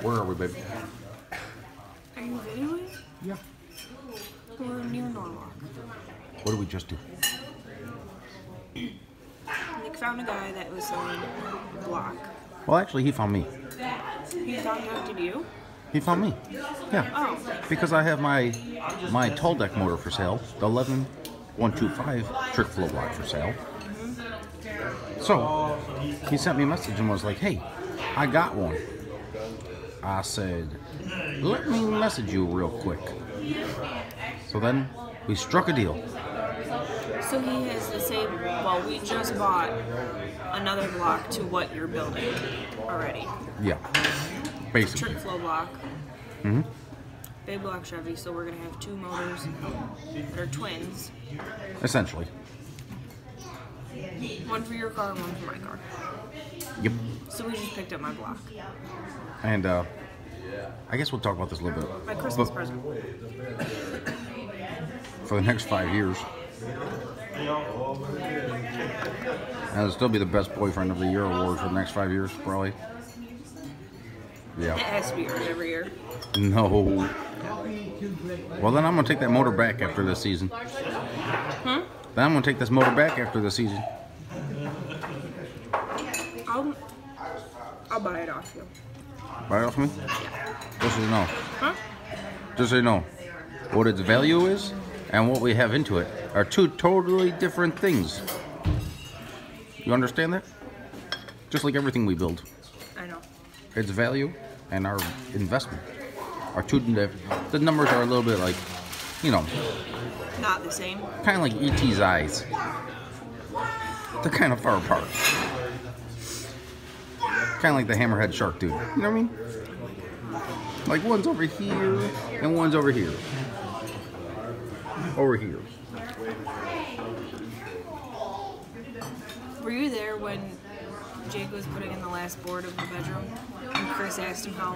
Where are we, baby? Are you videoing? Yeah. We're near Norwalk. What did we just do? Nick found a guy that was selling block. Well, actually, he found me. He contacted you? He found me. Yeah. Oh. Because I have my tall deck motor for sale, the 11125 trick flow block for sale. So he sent me a message and was like, "Hey, I got one." I said, "Let me message you real quick." So then we struck a deal. So he has the same, well, we just bought another block to what you're building already. Yeah, basically. Trick flow block. Mm-hmm. Big block Chevy, so we're going to have two motors that are twins. Essentially. One for your car, one for my car. Yep. So we just picked up my block. And I guess we'll talk about this a little bit. My Christmas present. For the next 5 years. And it'll still be the best boyfriend of the year award for the next 5 years, probably. Yeah. It has to be yours every year. No. Well, then I'm going to take that motor back after this season. Hmm? Then I'm going to take this motor back after the season. I'll buy it off you. Buy it off me? Yeah. Just so you know. Huh? Just so you know. What its value is and what we have into it are two totally different things. You understand that? Just like everything we build. I know. Its value and our investment are two different. The numbers are a little bit like, you know. Not the same. Kind of like E.T.'s eyes. They're kind of far apart. Kind of like the hammerhead shark dude. You know what I mean? Like one's over here and one's over here. Over here. Were you there when Jake was putting in the last board of the bedroom? And Chris asked him how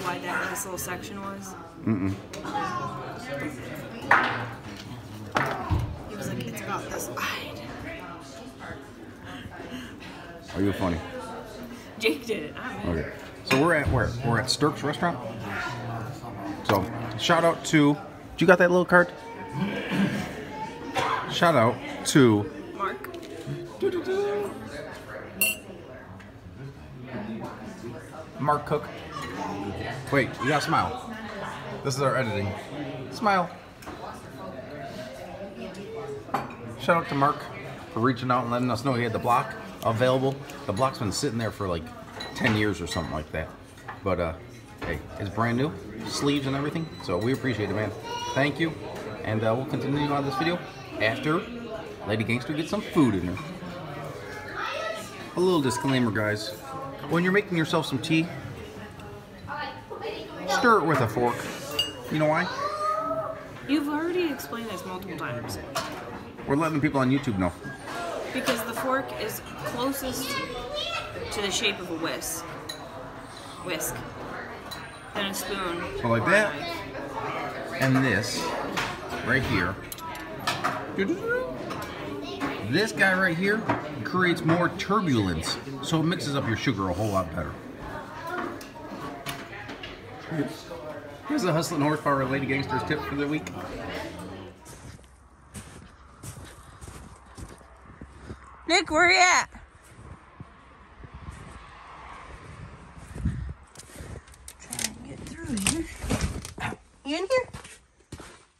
wide that last little section was? Mm-mm. He was like, it's about this wide. Are you funny? Jake did it, not me. Okay. So we're at where? We're at Stirk's restaurant. So shout out to. You got that little card? Shout out to Mark. Mark Cook. Wait, you gotta smile. This is our editing. Smile. Shout out to Mark for reaching out and letting us know he had the block available. The block's been sitting there for like 10 years or something like that. But hey, it's brand new, sleeves and everything. So we appreciate it, man. Thank you. And we'll continue on this video after Lady Gangster gets some food in her. A little disclaimer, guys. When you're making yourself some tea, stir it with a fork. You know why? You've already explained this multiple times. We're letting people on YouTube know. Because the fork is closest to the shape of a whisk than a spoon. So like or that. a knife. And this right here. This guy right here creates more turbulence, so it mixes up your sugar a whole lot better. Here's the Hustlin' Horsepower Lady Gangsters tip for the week. Nick, where you at? Trying to get through here. You in here?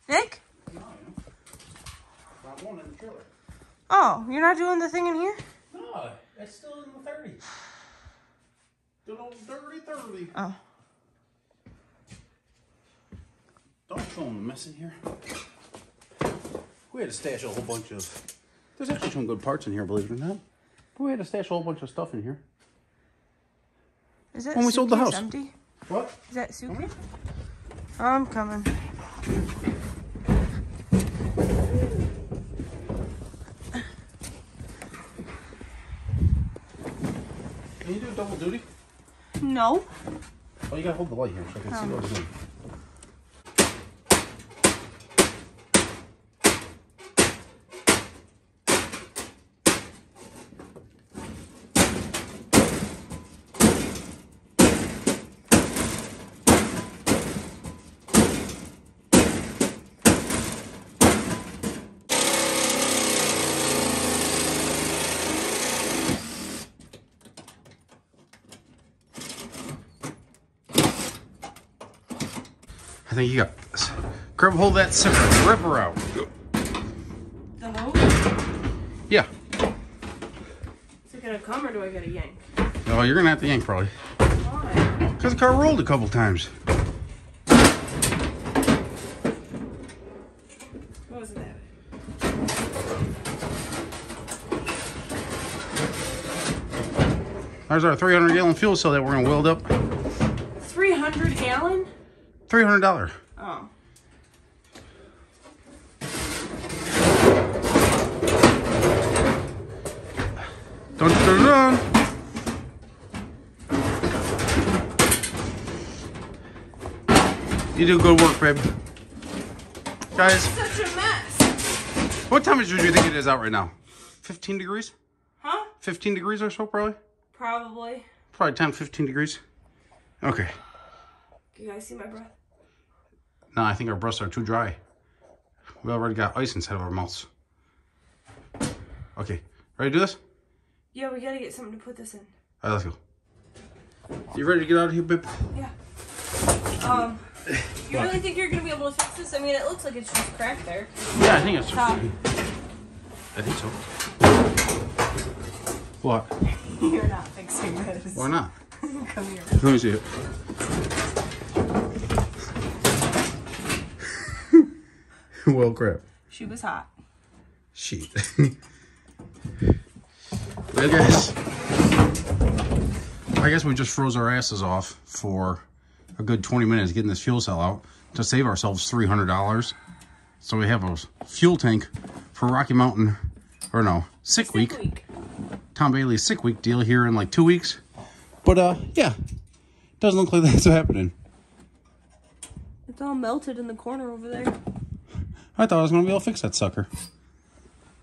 Nick? No, I am. Not one in the trailer. Oh, you're not doing the thing in here? No, it's still in the 30. Good old Dirty 30. Oh. Don't show them the mess in here. We had to stash a whole bunch of... There's actually some good parts in here, believe it or not. But we had to stash a whole bunch of stuff in here. Is that when we sold the house. Empty? What? Is that suitcase? I'm coming. Can you do double duty? No. Oh, you gotta hold the light here so I can see what's in. I think you got this. Grab hold of that sucker. Rip her out. The hose? Yeah. Is it gonna come or do I gotta yank? Oh, you're gonna have to yank probably. Why? Because the car rolled a couple times. What was that? There's our 300-gallon fuel cell that we're gonna weld up. 300 gallon? $300. Oh. Dun, dun, dun. You do good work, babe. Guys, Such a mess. what temperature do you think it is out right now? 15 degrees? Huh? 15 degrees or so, probably? Probably. Probably 10, 15 degrees. Okay. Can you guys see my breath? No, I think our breaths are too dry. We already got ice inside of our mouths. Okay. Ready to do this? Yeah, we gotta get something to put this in. All right, let's go. You ready to get out of here, babe? Yeah. You really think you're gonna be able to fix this? I mean, it looks like it's just cracked there. Yeah, I think it's Top. I think so. What? You're not fixing this. Why not? Come here. Let me see it. Well, crap. She was hot. Shit. Well, guys, I guess we just froze our asses off for a good 20 minutes getting this fuel cell out to save ourselves $300. So we have a fuel tank for Rocky Mountain, or no, sick week. Tom Bailey's sick week deal here in like 2 weeks. But yeah, doesn't look like that's happening. It's all melted in the corner over there. I thought I was going to be able to fix that sucker.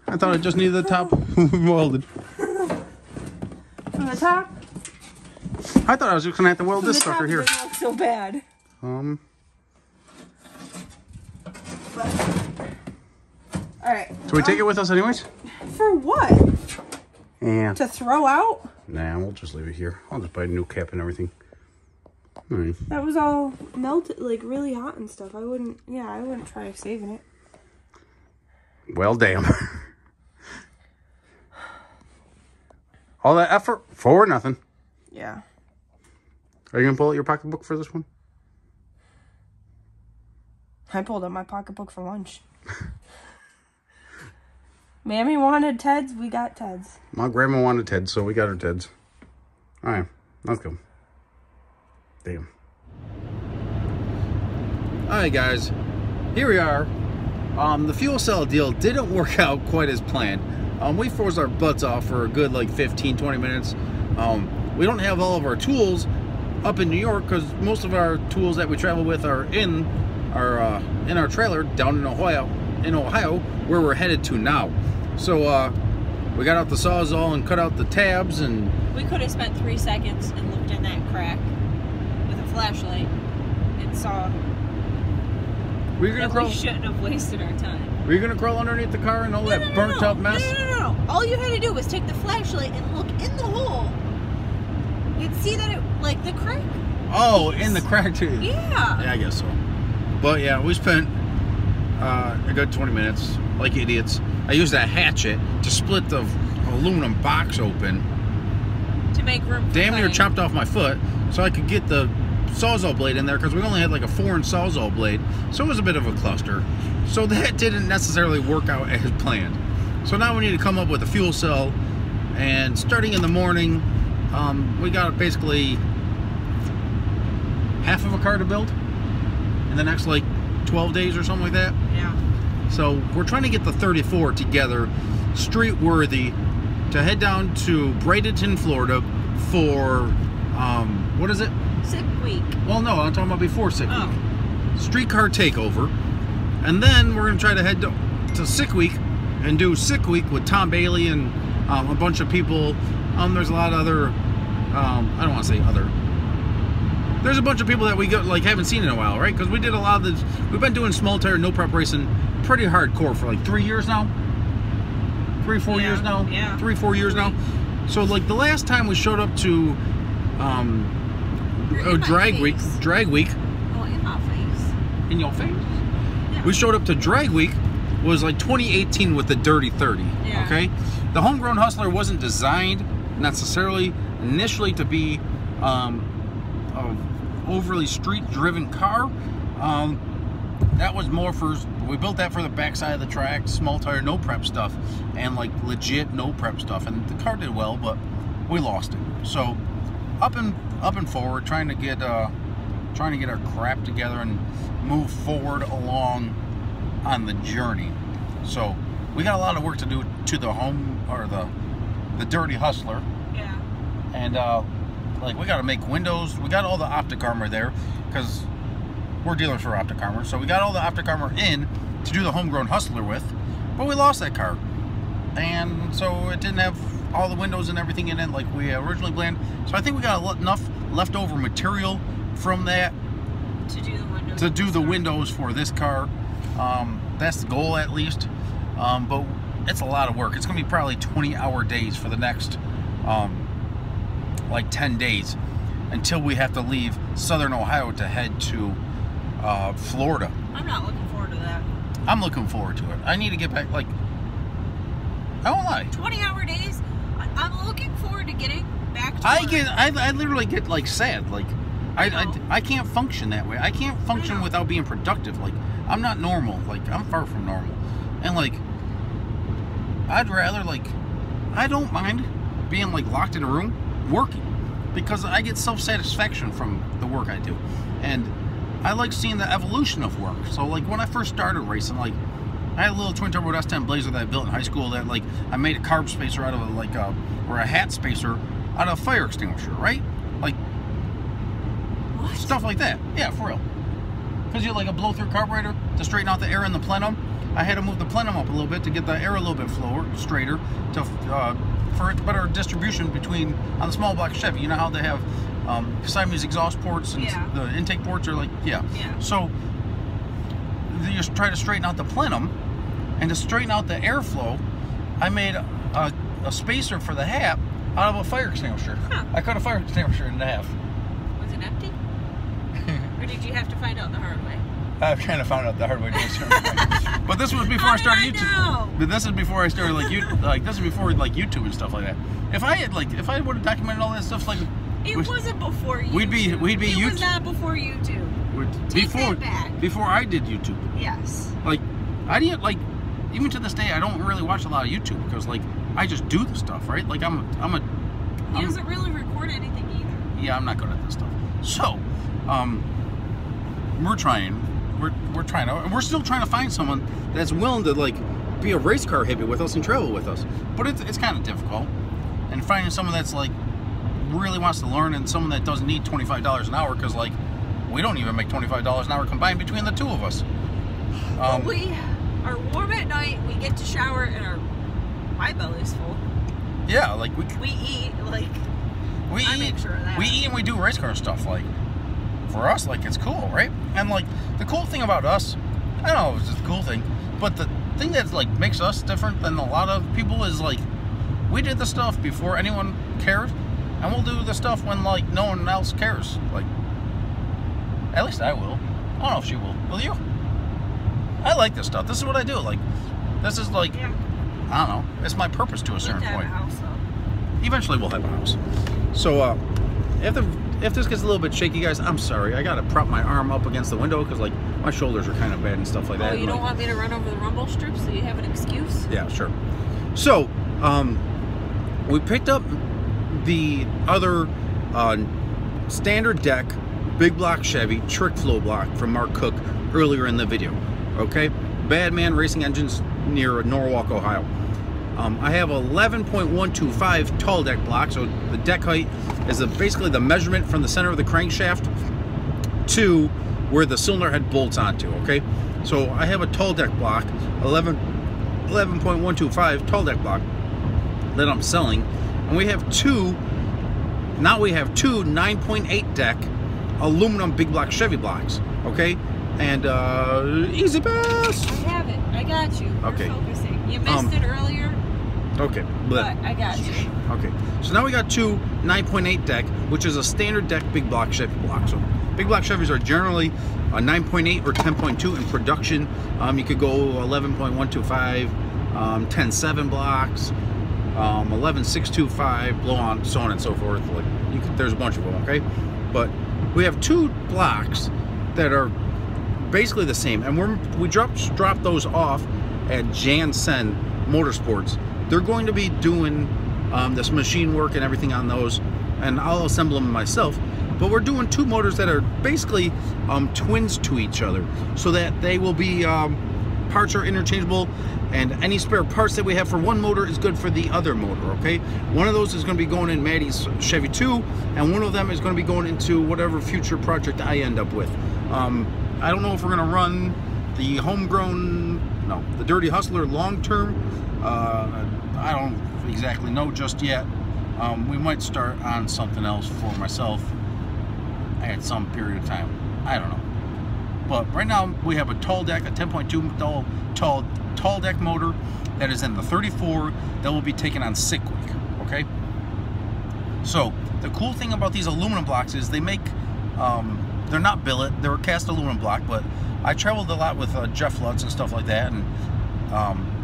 I thought I just needed the top welded. From the top? I thought I was just going to have to weld From this the top, sucker it here. doesn't look so bad. Alright. So we take it with us anyways? For what? Yeah. To throw out? Nah, we'll just leave it here. I'll just buy a new cap and everything. All right. That was all melted, like really hot and stuff. I wouldn't try saving it. Well, damn. All that effort for nothing. Yeah. Are you going to pull out your pocketbook for this one? I pulled out my pocketbook for lunch. Mammy wanted Teds, we got Teds. My grandma wanted Teds, so we got her Teds. All right, let's go. Damn. All right, guys. Here we are. The fuel cell deal didn't work out quite as planned. We froze our butts off for a good like 15, 20 minutes. We don't have all of our tools up in New York because most of our tools that we travel with are in our trailer down in Ohio, where we're headed to now. So we got out the Sawzall and cut out the tabs, and We could have spent 3 seconds and looked in that crack with a flashlight and saw we shouldn't have wasted our time. Were you gonna crawl underneath the car and all that burnt up mess? No. All you had to do was take the flashlight and look in the hole. You'd see that it, like, the crack. Oh, in the crack too. Yeah. Yeah, I guess so. But yeah, we spent a good 20 minutes like idiots. I used that hatchet to split the aluminum box open. To make room for Damn near cutting. chopped off my foot so I could get the Sawzall blade in there because we only had like a 4-inch Sawzall blade. So it was a bit of a cluster. So that didn't necessarily work out as planned. So now we need to come up with a fuel cell, and starting in the morning, we got basically half of a car to build in the next like 12 days or something like that. Yeah. So we're trying to get the 34 together, street worthy, to head down to Bradenton, Florida for, what is it? Sick week. Well, no, I'm talking about before Sick Week. Oh. Streetcar takeover. And then we're going to try to head to Sick Week and do Sick Week with Tom Bailey and a bunch of people. There's a lot of other, I don't want to say other. There's a bunch of people that we haven't seen in a while, right? Because we did a lot of this. We've been doing small tire, no prep racing pretty hardcore for like 3 years now. 3-4 years now. Yeah. 3-4 years now. So like the last time we showed up to drag week. Oh, in my face. in your face. Yeah. We showed up to Drag Week, was like 2018 with the Dirty30. Yeah. Okay, the Homegrown Hustler wasn't designed necessarily initially to be an overly street-driven car. That was more for, we built that for the backside of the track, small tire, no prep stuff, and like legit no prep stuff. And the car did well, but we lost it. So up and forward, trying to get our crap together and move forward along on the journey. So we got a lot of work to do to the home, or the Dirty Hustler. Yeah. And like, we got to make windows. We got all the optic armor there because we're dealers for optic armor. So we got all the optic armor in to do the Homegrown Hustler with, but we lost that car, and so it didn't have all the windows and everything in it like we originally planned. So I think we got enough leftover material from that to do the windows for this car. That's the goal, at least. But it's a lot of work. It's gonna be probably 20-hour days for the next like 10 days until we have to leave Southern Ohio to head to Florida. I'm not looking forward to that. I'm looking forward to it. I need to get back, like, I won't lie. 20-hour days? I'm looking forward to getting back to I literally get like sad. Like, I can't function that way. I can't function without being productive. Like, I'm not normal. Like, I'm far from normal. And like, I'd rather, like, I don't mind being like locked in a room working, because I get self-satisfaction from the work I do. And I like seeing the evolution of work. So like, when I first started racing, like, I had a little twin turbo S10 Blazer that I built in high school that, like, I made a carb spacer out of like or a hat spacer out of a fire extinguisher, right? Like, what? Stuff like that. Yeah, for real. Because you have like a blow-through carburetor to straighten out the air in the plenum. I had to move the plenum up a little bit to get the air a little bit straighter to for better distribution between, on the small block Chevy. You know how they have Siamese exhaust ports and the intake ports are like, So you just try to straighten out the plenum, and to straighten out the airflow, I made a spacer for the hat out of a fire extinguisher. I cut a fire extinguisher in half. Was it empty? Or did you have to find out the hard way? I've kind of found out the hard way. But this was before I started YouTube. But this is before I started this is before like YouTube and stuff like that. If I would have documented all that stuff, like, it wasn't before YouTube. We'd be YouTube. It was not before YouTube. Take that back. Before I did YouTube. Yes. Like, I didn't, like, even to this day, I don't really watch a lot of YouTube because, like, I just do the stuff, right? Like, He doesn't really record anything either. Yeah, I'm not good at this stuff. So, we're trying. We're still trying to find someone that's willing to, like, be a race car hippie with us and travel with us. But it's kind of difficult. And finding someone that's, like, really wants to learn, and someone that doesn't need $25 an hour, because, like, we don't even make $25 an hour combined between the two of us. We are warm at night, we get to shower, and my belly's full. Yeah, like, we eat, like, I make sure of that. We eat and we do race car stuff, like, for us, like, it's cool, right? And, like, the cool thing about us, I don't know if it's just a cool thing, but the thing that, like, makes us different than a lot of people is, like, we did the stuff before anyone cared, and we'll do the stuff when, like, no one else cares. Like, at least I will. I don't know if she will. Will you? I like this stuff. This is what I do. Like, this is, like, I don't know. It's my purpose to a certain point. Eventually we'll have a house. So, if this gets a little bit shaky, guys, I'm sorry. I gotta prop my arm up against the window because, like, my shoulders are kind of bad and stuff like that. Oh, you don't want me to run over the rumble strips so you have an excuse? Yeah, sure. So, we picked up the other standard deck big block Chevy trick flow block from Mark Cook earlier in the video. Okay, Badman Racing Engines near Norwalk, Ohio. I have 11.125 tall deck block, so the deck height is basically the measurement from the center of the crankshaft to where the cylinder head bolts onto. Okay, so I have a tall deck block, 11.125 tall deck block that I'm selling, and we have two 9.8 deck aluminum big block Chevy blocks. Okay, and easy pass. I have it. I got you. Okay. We're focusing. You missed it earlier. Okay. But I got you. Okay. So now we got two 9.8 deck, which is a standard deck big block Chevy block. So big block Chevys are generally a 9.8 or 10.2 in production. You could go 11.125, 10.7 blocks, 11.625, blow on, so on and so forth. Like there's a bunch of them. Okay. But we have two blocks that are basically the same, and we dropped those off at Jansen Motorsports. They're going to be doing this machine work and everything on those, and I'll assemble them myself. But we're doing two motors that are basically twins to each other, so that they will be parts are interchangeable, and any spare parts that we have for one motor is good for the other motor. Okay, one of those is going to be going in Maddy's Chevy 2, and one of them is going to be going into whatever future project I end up with. I don't know if we're going to run the the Dirty Hustler long term. I don't exactly know just yet. We might start on something else for myself at some period of time. I don't know. But right now we have a tall deck, a 10.2 tall deck motor that is in the 34 that will be taken on sick week. Okay. So the cool thing about these aluminum blocks is they make they're not billet, they're a cast aluminum block. But I traveled a lot with Jeff Lutz and stuff like that, and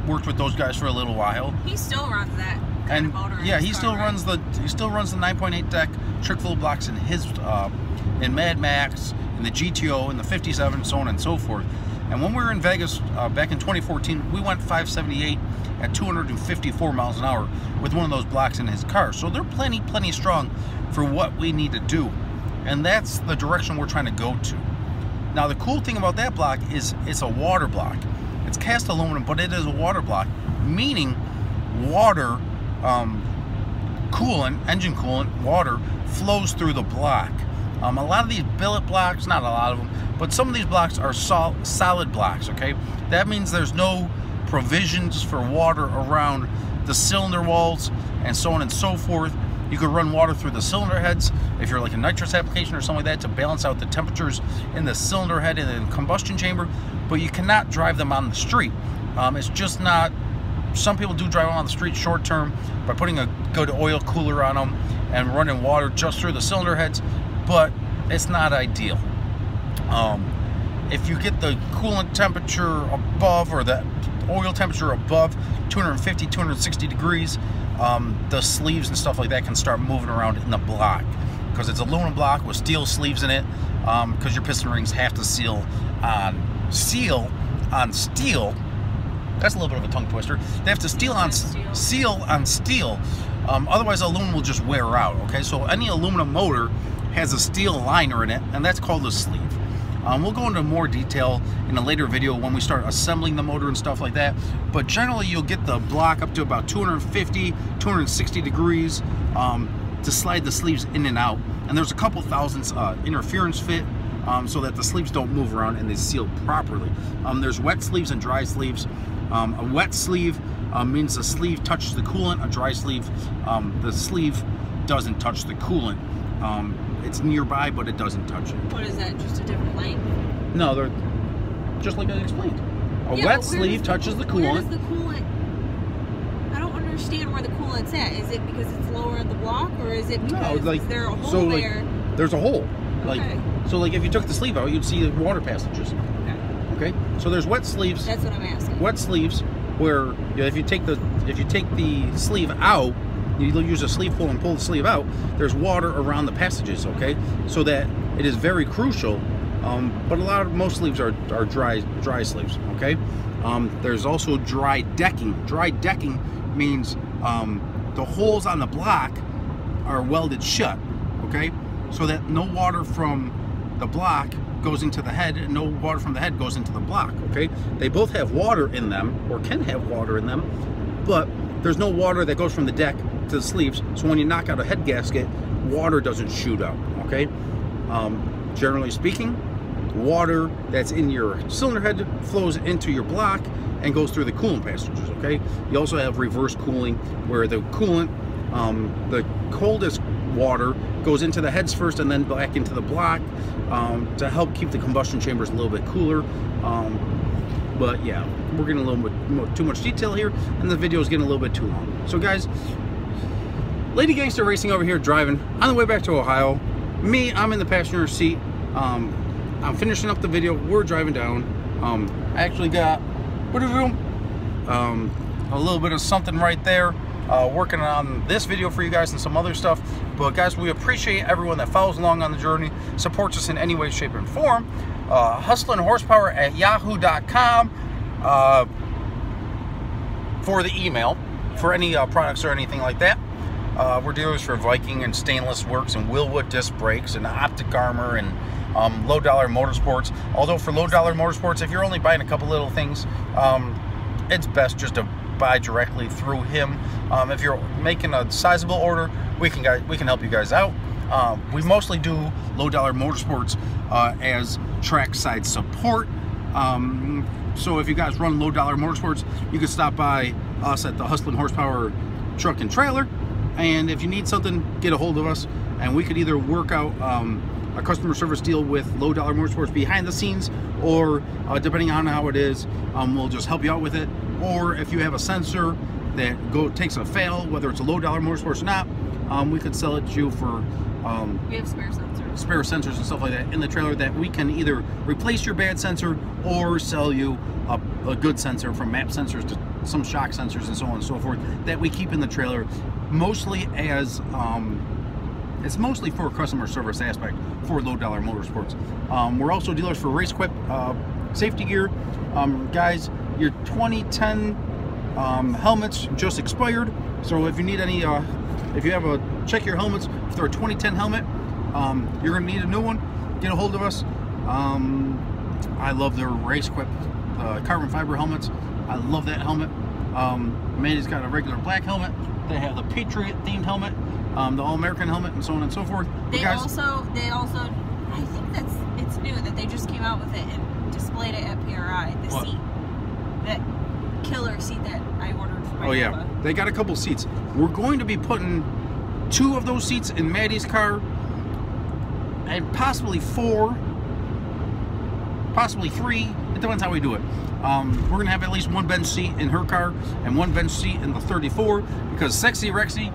worked with those guys for a little while. He still runs that kind of motor. Yeah, he still runs the 9.8 deck trick-full blocks in his in Mad Max, in the GTO, in the 57, so on and so forth. And when we were in Vegas back in 2014, we went 578 at 254 miles an hour with one of those blocks in his car. So they're plenty strong for what we need to do, and that's the direction we're trying to go to. Now the cool thing about that block is it's a water block. It's cast aluminum, but it is a water block, meaning water, coolant, engine coolant, water flows through the block. A lot of these billet blocks, not a lot of them, but some of these blocks are solid blocks, okay? That means there's no provisions for water around the cylinder walls and so on and so forth. You could run water through the cylinder heads if you're like a nitrous application or something like that to balance out the temperatures in the cylinder head and the combustion chamber, but you cannot drive them on the street. It's just not, some people do drive them on the street short term by putting a good oil cooler on them and running water just through the cylinder heads, but it's not ideal. If you get the coolant temperature above, or the oil temperature above 250, 260 degrees, the sleeves and stuff like that can start moving around in the block, because it's aluminum block with steel sleeves in it, because your piston rings have to seal on steel. That's a little bit of a tongue twister. They have to seal on steel. Otherwise aluminum will just wear out. Okay, so any aluminum motor has a steel liner in it, and that's called a sleeve. We'll go into more detail in a later video when we start assembling the motor and stuff like that, but generally you'll get the block up to about 250, 260 degrees to slide the sleeves in and out, and there's a couple thousandths interference fit so that the sleeves don't move around and they seal properly. There's wet sleeves and dry sleeves. A wet sleeve means the sleeve touches the coolant. A dry sleeve, the sleeve doesn't touch the coolant. It's nearby, but it doesn't touch it. What is that? Just a different length? No, they're just like I explained. A wet sleeve touches the coolant. Where does the coolant? I don't understand where the coolant's at. Is it because it's lower in the block, or is it because is there a hole there? There's a hole. So like if you took the sleeve out, you'd see the water passages. Okay. So there's wet sleeves. That's what I'm asking. Wet sleeves, where if you take the sleeve out, you use a sleeve pull and pull the sleeve out, there's water around the passages, okay? So that it is very crucial, but most sleeves are dry sleeves, okay? There's also dry decking. Dry decking means the holes on the block are welded shut, okay? So that no water from the block goes into the head, and no water from the head goes into the block, okay? They both have water in them, or can have water in them, but there's no water that goes from the deck to the sleeves, so when you knock out a head gasket, water doesn't shoot out, okay? Generally speaking, water that's in your cylinder head flows into your block and goes through the coolant passages, okay? You also have reverse cooling, where the coolant, the coldest water goes into the heads first and then back into the block to help keep the combustion chambers a little bit cooler. But yeah, we're getting a little bit too much detail here, and the video is getting a little bit too long. So guys, Lady Gangster Racing over here driving on the way back to Ohio. Me, I'm in the passenger seat. I'm finishing up the video. We're driving down. I actually got, what are we doing? A little bit of something right there. Working on this video for you guys and some other stuff. But guys, we appreciate everyone that follows along on the journey, supports us in any way, shape, and form. HustlinHorsepower at yahoo.com for the email for any products or anything like that. We're dealers for Viking and Stainless Works and Willwood disc brakes and Optic Armor and low dollar motorsports. Although for low dollar motorsports, if you're only buying a couple little things, it's best just to buy directly through him. If you're making a sizable order, we can help you guys out. We mostly do low dollar motorsports as trackside support. So if you guys run low dollar motorsports, you can stop by us at the Hustlin' Horsepower truck and trailer, and if you need something, get a hold of us, and we could either work out a customer service deal with low dollar motorsports behind the scenes, or depending on how it is, we'll just help you out with it. Or if you have a sensor that takes a fail, whether it's a low dollar motorsports or not, we could sell it to you for we have spare sensors and stuff like that in the trailer that we can either replace your bad sensor or sell you a good sensor, from map sensors to some shock sensors and so on and so forth, that we keep in the trailer, mostly as it's mostly for a customer service aspect for low dollar motorsports. We're also dealers for race equip, safety gear. Guys, your 2010 helmets just expired, so if you need any if you have check your helmets. If they're a 2010 helmet, you're gonna need a new one, get a hold of us. I love their race equip carbon fiber helmets. I love that helmet. Maddy's got a regular black helmet. They have the Patriot themed helmet, the All-American helmet, and so on and so forth. They also, I think it's new that they just came out with it and displayed it at PRI. The seat, that killer seat that I ordered for my Oh yeah, they got a couple seats. We're going to be putting 2 of those seats in Maddy's car, and possibly 4, possibly 3. It depends how we do it. We're gonna have at least 1 bench seat in her car and 1 bench seat in the 34, because Sexy Rexy,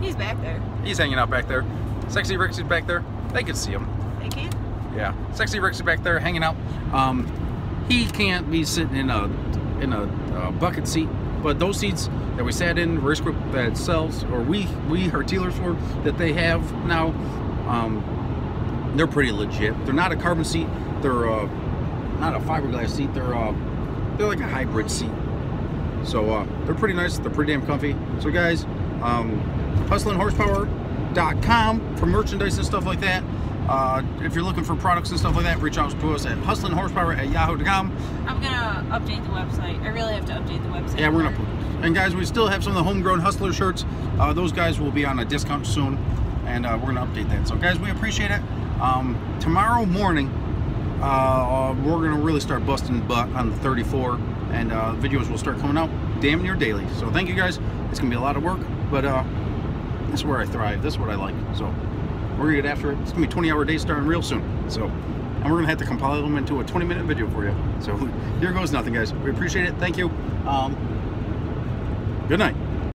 he's back there. He's hanging out back there. Sexy Rexy's back there. They can see him. They can? Yeah, Sexy Rexy back there hanging out. He can't be sitting in a bucket seat, but those seats that we sat in, race group that sells, or we are dealers for, that they have now, they're pretty legit. They're not a carbon seat. They're not a fiberglass seat. They're like a hybrid seat. So they're pretty nice. They're pretty damn comfy. So guys, HustlinHorsepower.com for merchandise and stuff like that. If you're looking for products and stuff like that, reach out to us at HustlinHorsepower at yahoo.com. I'm gonna update the website. I really have to update the website. Yeah, we're gonna. And guys, we still have some of the homegrown Hustler shirts. Those guys will be on a discount soon, and we're gonna update that. So guys, we appreciate it. Tomorrow morning, we're gonna really start busting butt on the 34, and videos will start coming out damn near daily. So thank you guys. It's gonna be a lot of work, but this is where I thrive. This is what I like. So we're gonna get after it. It's gonna be 20-hour days starting real soon. So, and we're gonna have to compile them into a 20-minute video for you. So here goes nothing, guys. We appreciate it. Thank you. Good night.